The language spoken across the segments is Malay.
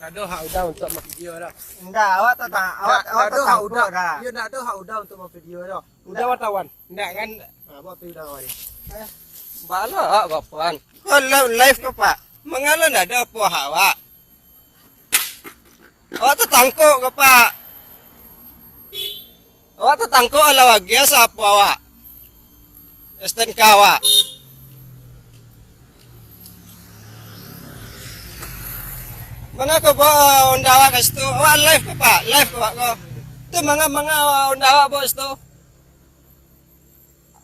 ada hak udah untuk video dah. Enggak, awak tak awak tak tahu dah. Dia nak ada hak udah untuk video dah. Udah wartawan. Enggak kan? Apa pilih dah wari. Bala bapan. Kalau live ke Pak, mengalah nak ada apa hak awak? Awak tu tangkuk ke Pak? Awak tu tangkuk ala wagi siapa awak? STNK awak. Mana kau bawa undawa ke situ? Awak live ke Pak? Live ke Pak kau? Tu manga undawa bawa situ?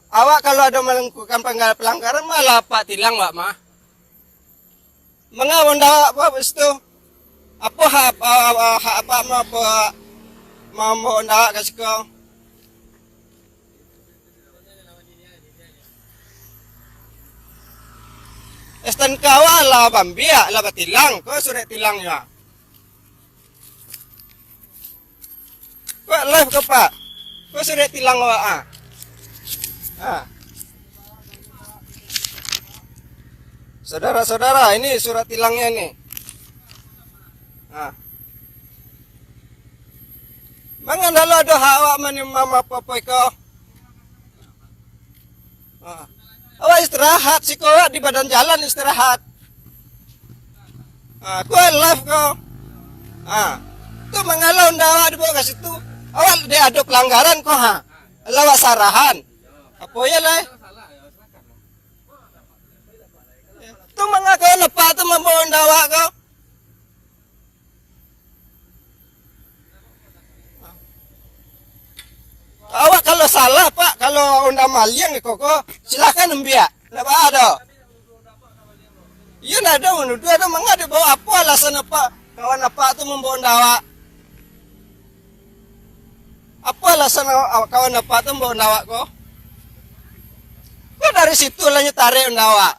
Awak kalau ada melakukan pelanggaran malah Pak tilang Pak mah. Manga undawa apa situ? Apa hak apa mau undawa ke situ? STNK awak lah bambiak lah tilang, kau sudah tilangnya. Kau live ke Pak? Kau sudah tilang awak Saudara-saudara, ini surat tilangnya nih. Mangan lalu ada hak awak menimam apa-apa kau? Awak istirahat sih kau di badan jalan istirahat. Kau live kau. Tu mengalau ndawa di bawah situ. Awak dia ada pelanggaran kau lawak sarahan. Apa ya lah? Tu mengaku lepas tu membawa ndawa kau. Awak kalau salah Pak, kalau undang maliang ni koko, silakan membiak. Lepas ada. Iya nak ada menuduh ada mengada bawa apa alasan apa kawan apa tu membawa ndawa. Apa alasan kawan apa tu membawa ndawa ko? Kau dari situ lah tarik ndawa.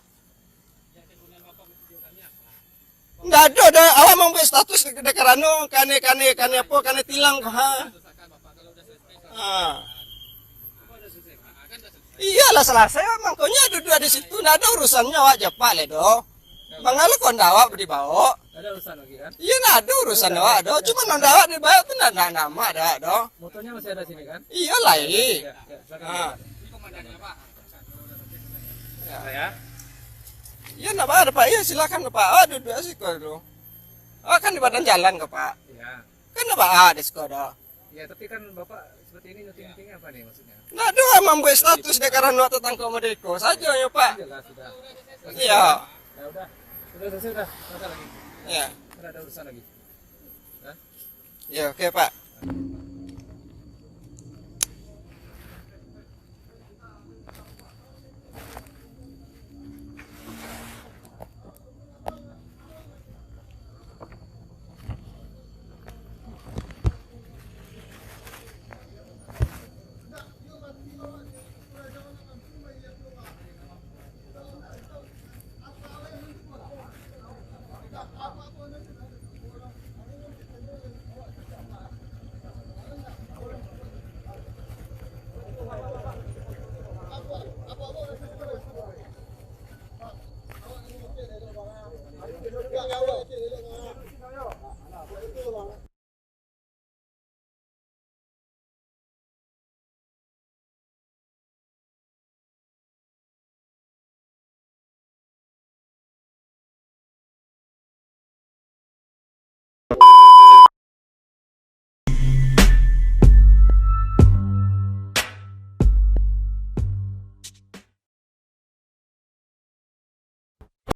Nggak ada, awak membuat status kedekarano, kane apa, kane tilang Iyalah selesai makanya duduk di situ nggak ada urusannya awak japak le do. Mangalu kau ndawa dibawa. Ada urusan lagi kan? Iya nggak ada urusan awak do. Cuma ndawa dibawa tu nggak nama ada do. Motornya masih ada sini kan? Iyalah Ini komandannya Pak. Ya. Iya nggak ada Pak. Iya silakan Pak. Duduk sih kau do. Kan di badan jalan ke Pak. Iya. Kan Pak di sekolah. Ya tapi kan Bapak seperti ini nyuting apa nih maksudnya? Nah, doa membuat status dia karena tentang komodiko saja ya Pak. Sudah. Iya. Ya udah. Sudah selesai dah. Ada lagi. Iya. Ada urusan lagi. Ya oke Pak.